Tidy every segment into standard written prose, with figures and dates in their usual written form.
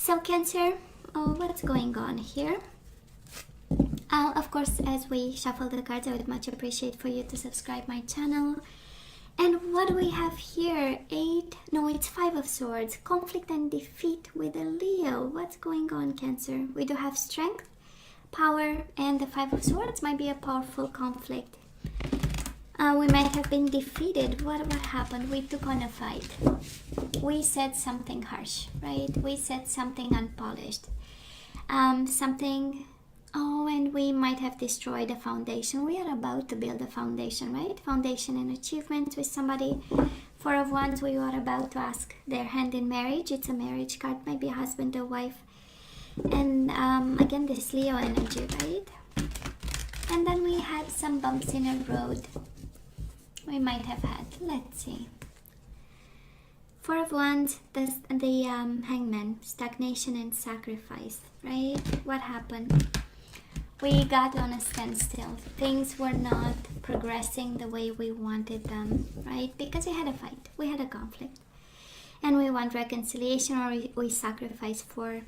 So Cancer, what's going on here? Of course, as we shuffle the cards, I would much appreciate for you to subscribe my channel. And what do we have here? It's Five of Swords. Conflict and defeat with a Leo. What's going on, Cancer? We do have strength, power, and the Five of Swords might be a powerful conflict. We might have been defeated. What happened? We took on a fight. We said something harsh, right? We said something unpolished. And we might have destroyed a foundation. We are about to build a foundation, right? Foundation and achievements with somebody. Four of Wands, we are about to ask their hand in marriage. It's a marriage card, maybe a husband or wife. And again, this Leo energy, right? And then we had some bumps in our road. We might have had, let's see. Four of Wands, the Hangman, stagnation and sacrifice, right? What happened? We got on a standstill. Things were not progressing the way we wanted them, right? Because we had a fight, we had a conflict. And we want reconciliation, or we sacrifice for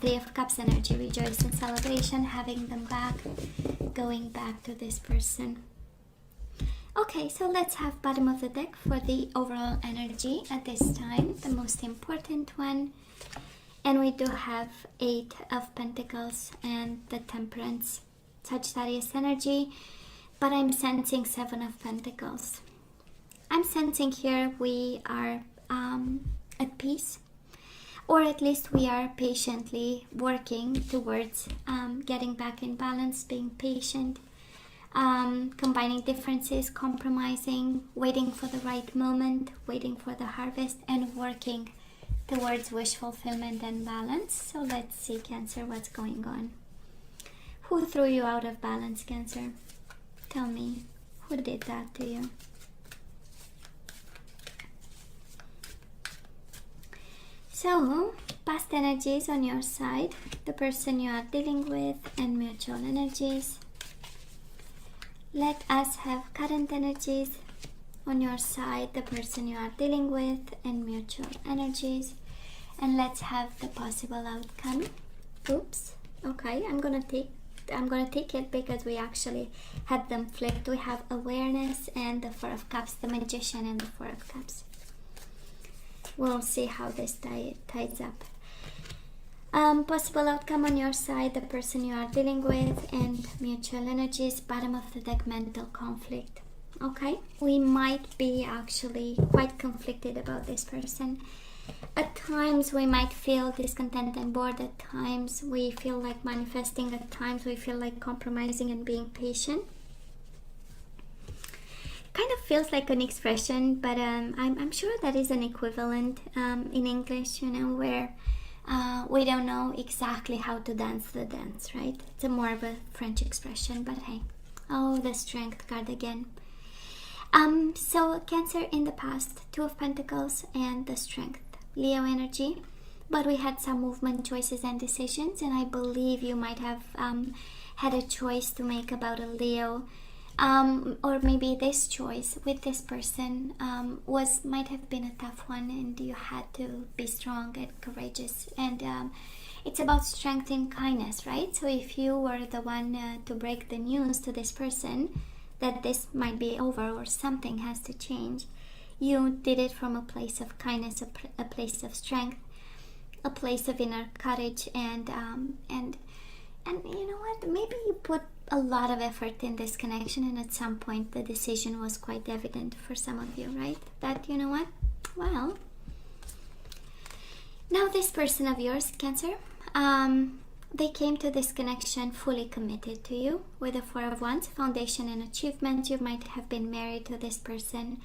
Three of Cups energy, rejoice and celebration, having them back, going back to this person. Okay, so let's have bottom of the deck for the overall energy at this time, the most important one. And we do have Eight of Pentacles and the Temperance, Sagittarius energy, but I'm sensing Seven of Pentacles. I'm sensing here we are at peace, or at least we are patiently working towards getting back in balance, being patient, combining differences, compromising, waiting for the right moment, waiting for the harvest, and working towards wish fulfillment and balance. So let's see, Cancer, what's going on. Who threw you out of balance, Cancer? Tell me, who did that to you? So, past energies on your side, the person you are dealing with, and mutual energies. Let us have current energies on your side, the person you are dealing with, and mutual energies. And let's have the possible outcome. Oops. Okay, I'm gonna take it because we actually had them flipped. We have awareness and the Four of Cups, the Magician and the Four of Cups. We'll see how this ties up. Possible outcome on your side, the person you are dealing with, and mutual energies. Bottom of the deck, mental conflict. Okay, we might be actually quite conflicted about this person. At times we might feel discontent and bored. At times we feel like manifesting. At times we feel like compromising and being patient. Kind of feels like an expression, but I'm sure that is an equivalent in English, you know, where we don't know exactly how to dance the dance, right? It's a more of a French expression, but hey. Oh, the Strength card again. So Cancer in the past, Two of Pentacles and the Strength, Leo energy, but we had some movement, choices and decisions, and I believe you might have had a choice to make about a Leo, or maybe this choice with this person might have been a tough one, and you had to be strong and courageous, and it's about strength and kindness, right? So if you were the one to break the news to this person that this might be over or something has to change, you did it from a place of kindness, a place of strength, a place of inner courage, and you know what? Maybe you put a lot of effort in this connection, and at some point the decision was quite evident for some of you, right? That, you know what? Well, now this person of yours, Cancer, they came to this connection fully committed to you with the Four of Wands, foundation and achievement. You might have been married to this person,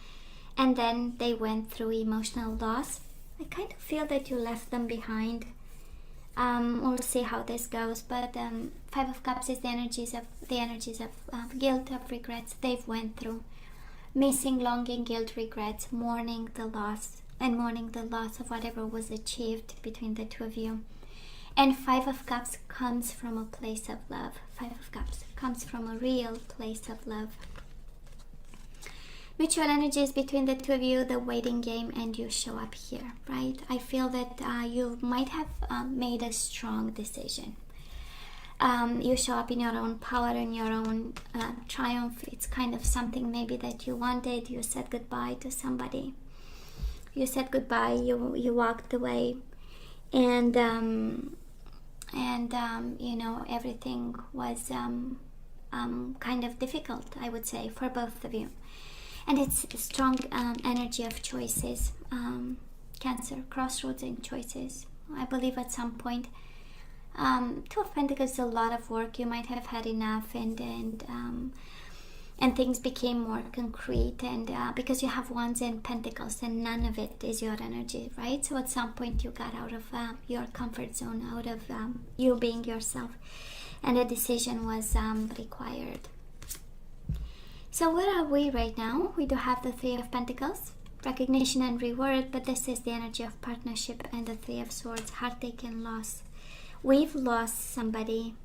and then they went through emotional loss. I kind of feel that you left them behind. We'll see how this goes, but Five of Cups is the energies of guilt, of regrets they've went through. Missing, longing, guilt, regrets, mourning the loss, and mourning the loss of whatever was achieved between the two of you. And Five of Cups comes from a place of love. Five of Cups comes from a real place of love. Mutual energies between the two of you, the waiting game, and you show up here, right? I feel that you might have made a strong decision. You show up in your own power, in your own triumph. It's kind of something maybe that you wanted. You said goodbye to somebody. You said goodbye. You walked away, and you know, everything was kind of difficult, I would say, for both of you. And it's a strong energy of choices. Cancer, crossroads and choices. I believe at some point, Two of Pentacles is a lot of work. You might have had enough, and things became more concrete, and because you have Wands and Pentacles, and none of it is your energy, right? So at some point you got out of your comfort zone, out of you being yourself, and a decision was required. So where are we right now? We do have the Three of Pentacles, recognition and reward, but this is the energy of partnership, and the Three of Swords, heartache and loss. We've lost somebody,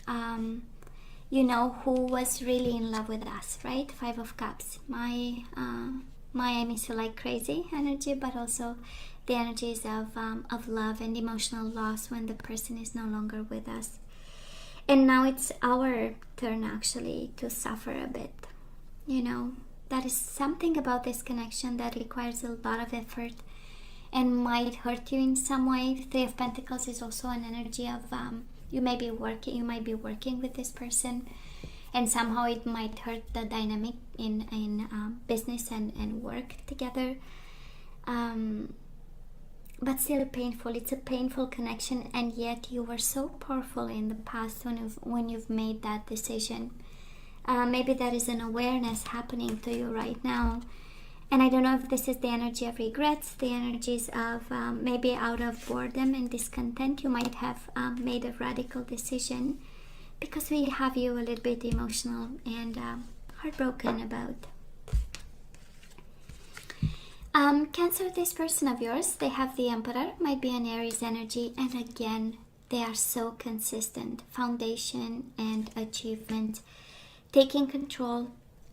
you know, who was really in love with us, right? Five of Cups, my I miss you like crazy energy, but also the energies of love and emotional loss when the person is no longer with us. And now it's our turn actually to suffer a bit. You know, that is something about this connection that requires a lot of effort and might hurt you in some way. Three of Pentacles is also an energy of you might be working with this person, and somehow it might hurt the dynamic in business and work together. But still painful. It's a painful connection, and yet you were so powerful in the past when you've made that decision. Maybe there is an awareness happening to you right now. And I don't know if this is the energy of regrets, the energies of maybe out of boredom and discontent. You might have made a radical decision, because we have you a little bit emotional and heartbroken about. Cancer, this person of yours, they have the Emperor, might be an Aries energy, and again, they are so consistent. Foundation and achievement. Taking control,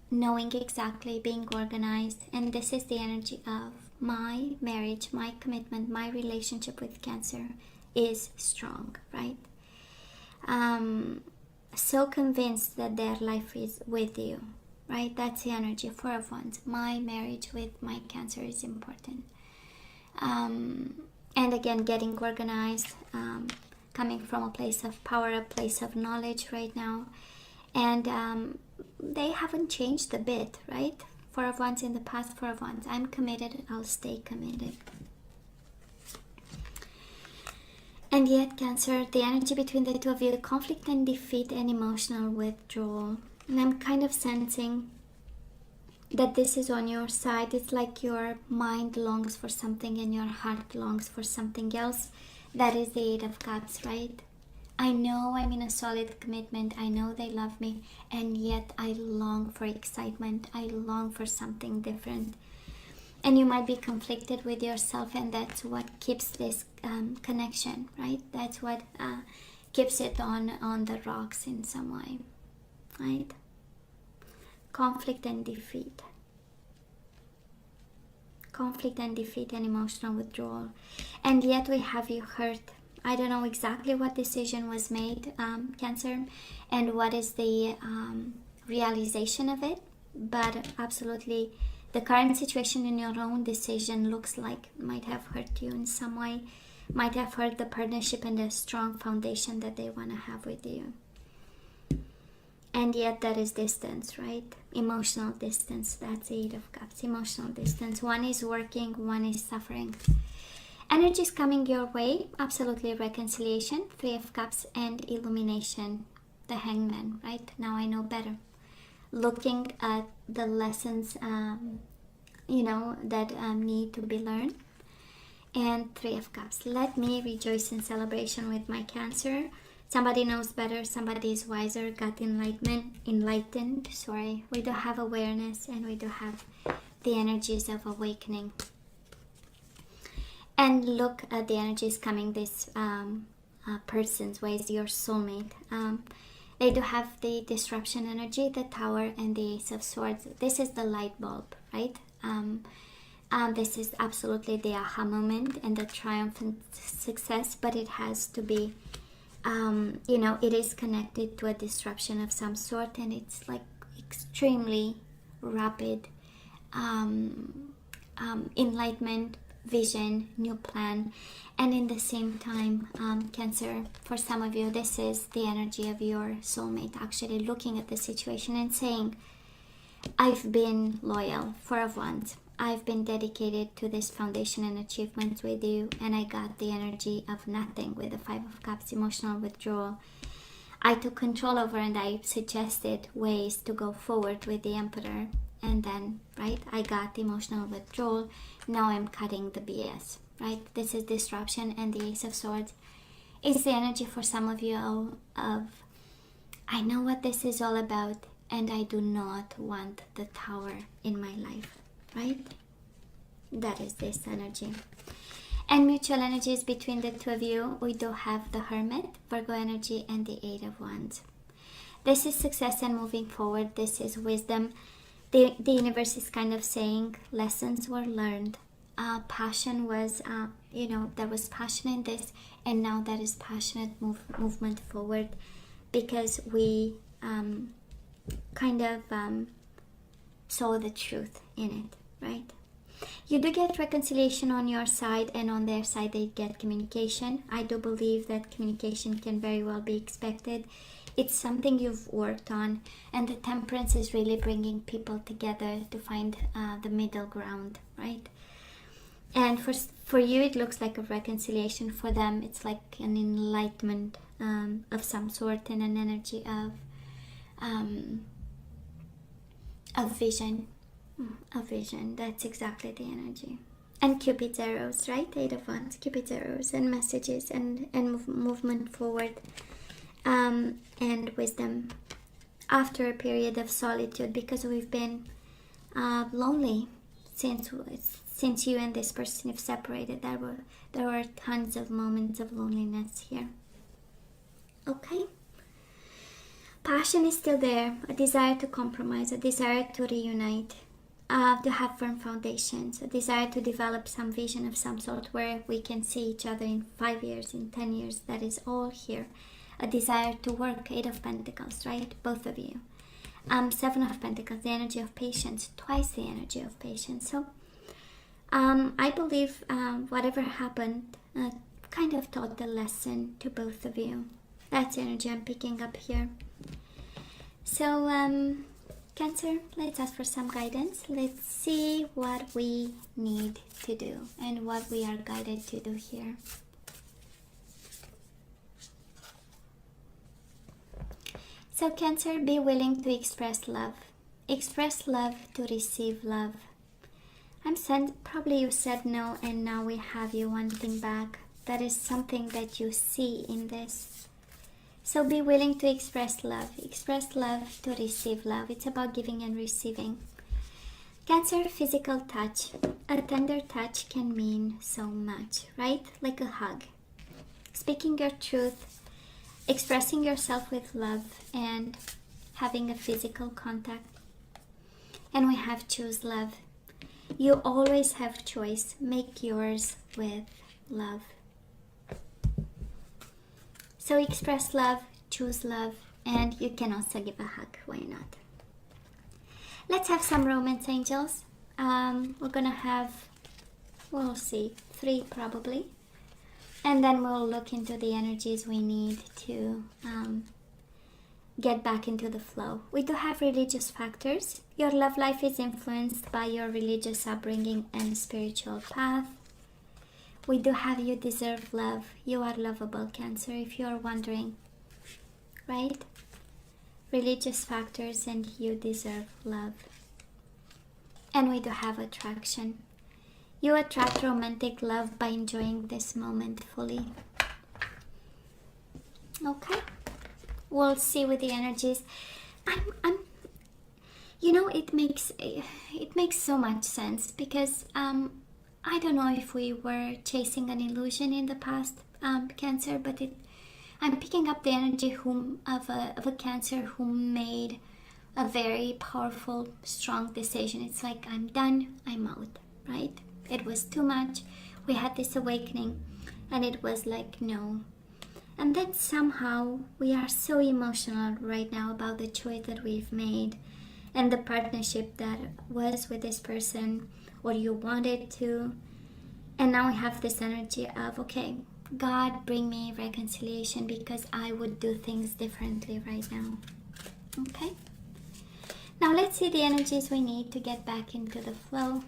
knowing exactly, being organized, and this is the energy of my marriage, my commitment, my relationship with Cancer is strong, right? So convinced that their life is with you, right? That's the energy. Four of Wands, my marriage with my Cancer is important. And again, getting organized, coming from a place of power, a place of knowledge right now. And they haven't changed a bit, right? Four of Wands in the past, Four of Wands. I'm committed, I'll stay committed. And yet, Cancer, the energy between the two of you, conflict and defeat and emotional withdrawal. And I'm kind of sensing that this is on your side. It's like your mind longs for something and your heart longs for something else. That is the Eight of Cups, right? I know I'm in a solid commitment. I know they love me, and yet I long for excitement. I long for something different. And you might be conflicted with yourself, and that's what keeps this connection, right? That's what keeps it on the rocks in some way, right? Conflict and defeat. Conflict and defeat and emotional withdrawal. And yet we have you hurt. I don't know exactly what decision was made, Cancer, and what is the realization of it, but absolutely the current situation in your own decision looks like might have hurt you in some way, might have hurt the partnership and the strong foundation that they want to have with you. And yet there is distance, right? Emotional distance. That's the Eight of Cups. Emotional distance. One is working, one is suffering. Energies coming your way, absolutely reconciliation, Three of Cups, and illumination, the Hangman, right? Now I know better. Looking at the lessons, you know, that need to be learned. And Three of Cups. Let me rejoice in celebration with my Cancer. Somebody knows better, somebody is wiser, got enlightened. We do have awareness, and we do have the energies of awakening. And look at the energies coming this person's way, is your soulmate. They do have the disruption energy, the Tower, and the Ace of Swords. This is the light bulb, right? This is absolutely the aha moment and the triumphant success, but it has to be, you know, it is connected to a disruption of some sort, and it's like extremely rapid enlightenment, vision, new plan. And in the same time, Cancer, for some of you, this is the energy of your soulmate actually looking at the situation and saying, I've been loyal for a once. I've been dedicated to this foundation and achievements with you, and I got the energy of nothing with the Five of Cups, emotional withdrawal. I took control over, and I suggested ways to go forward with the Emperor, and then, right, I got the emotional withdrawal. Now I'm cutting the BS, right? This is disruption, and the Ace of Swords is the energy for some of you of I know what this is all about, and I do not want the Tower in my life, right? That is this energy. And mutual energies between the two of you, we do have the Hermit, Virgo energy, and the Eight of Wands. This is success and moving forward. This is wisdom. The universe is kind of saying lessons were learned. Passion was, you know, there was passion in this, and now there is passionate movement forward, because we kind of saw the truth in it, right? You do get reconciliation on your side, and on their side they get communication. I do believe that communication can very well be expected. It's something you've worked on, and the Temperance is really bringing people together to find the middle ground, right? And for you, it looks like a reconciliation. For them, it's like an enlightenment of some sort, and an energy of vision. A vision. That's exactly the energy. And Cupid's arrows, right? Eight of Wands, Cupid's arrows, and messages, and movement forward, and wisdom after a period of solitude, because we've been lonely since you and this person have separated. There were tons of moments of loneliness here. Okay. Passion is still there, a desire to compromise, a desire to reunite, to have firm foundations, a desire to develop some vision of some sort where we can see each other in 5 years, in 10 years. That is all here. A desire to work, Eight of Pentacles, right? Both of you. Seven of Pentacles, the energy of patience, twice the energy of patience. So I believe whatever happened kind of taught the lesson to both of you. That's the energy I'm picking up here. So Cancer, let's ask for some guidance. Let's see what we need to do and what we are guided to do here. So Cancer, be willing to express love. Express love to receive love. Probably you said no, and now we have you wanting back. That is something that you see in this. So be willing to express love. Express love to receive love. It's about giving and receiving. Cancer, physical touch. A tender touch can mean so much, right? Like a hug. Speaking your truth, expressing yourself with love, and having a physical contact. And we have choose love. You always have choice. Make yours with love. So express love, choose love, and you can also give a hug. Why not? Let's have some romance angels. We're gonna have, we'll see, 3 probably. And then we'll look into the energies we need to get back into the flow. We do have religious factors. Your love life is influenced by your religious upbringing and spiritual path. We do have you deserve love. You are lovable, Cancer, if you are wondering, right? Religious factors, and you deserve love. And we do have attraction. You attract romantic love by enjoying this moment fully. Okay, we'll see with the energies. You know, it makes so much sense, because I don't know if we were chasing an illusion in the past, Cancer, but I'm picking up the energy of a Cancer who made a very powerful, strong decision. It's like, I'm done, I'm out, right? It was too much. We had this awakening, and it was like, no. And then somehow we are so emotional right now about the choice that we've made and the partnership that was with this person, or you wanted to. And now we have this energy of, okay, God, bring me reconciliation, because I would do things differently right now. Okay? Now let's see the energies we need to get back into the flow.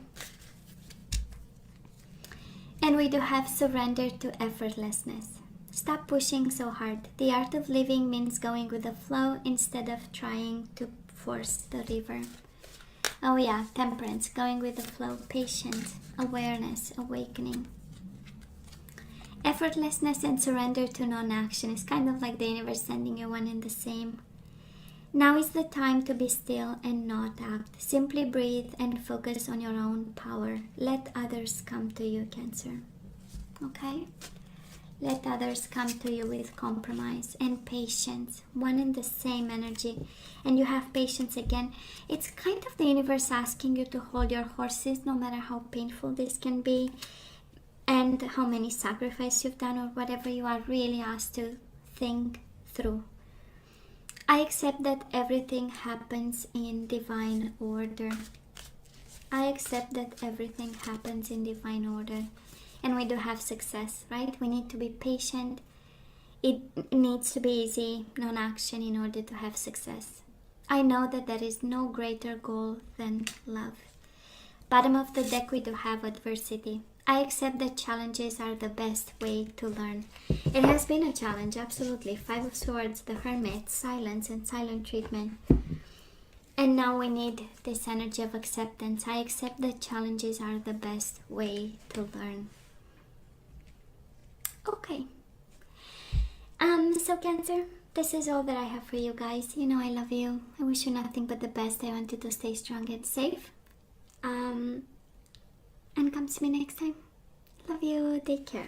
And we do have surrender to effortlessness. Stop pushing so hard. The art of living means going with the flow instead of trying to force the river. Oh yeah, temperance, going with the flow, patience, awareness, awakening. Effortlessness and surrender to non-action is kind of like the universe sending you one and the same. Now is the time to be still and not act. Simply breathe and focus on your own power. Let others come to you, Cancer. Okay? Let others come to you with compromise and patience. One and the same energy. And you have patience again. It's kind of the universe asking you to hold your horses, no matter how painful this can be, and how many sacrifices you've done, or whatever you are really asked to think through. I accept that everything happens in divine order. I accept that everything happens in divine order. And we do have success, right? We need to be patient. It needs to be easy, non-action, in order to have success. I know that there is no greater goal than love. Bottom of the deck, we do have adversity. I accept that challenges are the best way to learn. It has been a challenge, absolutely. Five of Swords, the Hermit, silence and silent treatment. And now we need this energy of acceptance. I accept that challenges are the best way to learn. Okay. So Cancer, this is all that I have for you guys. You know I love you. I wish you nothing but the best. I want you to stay strong and safe. And come to me next time. Love you. Take care.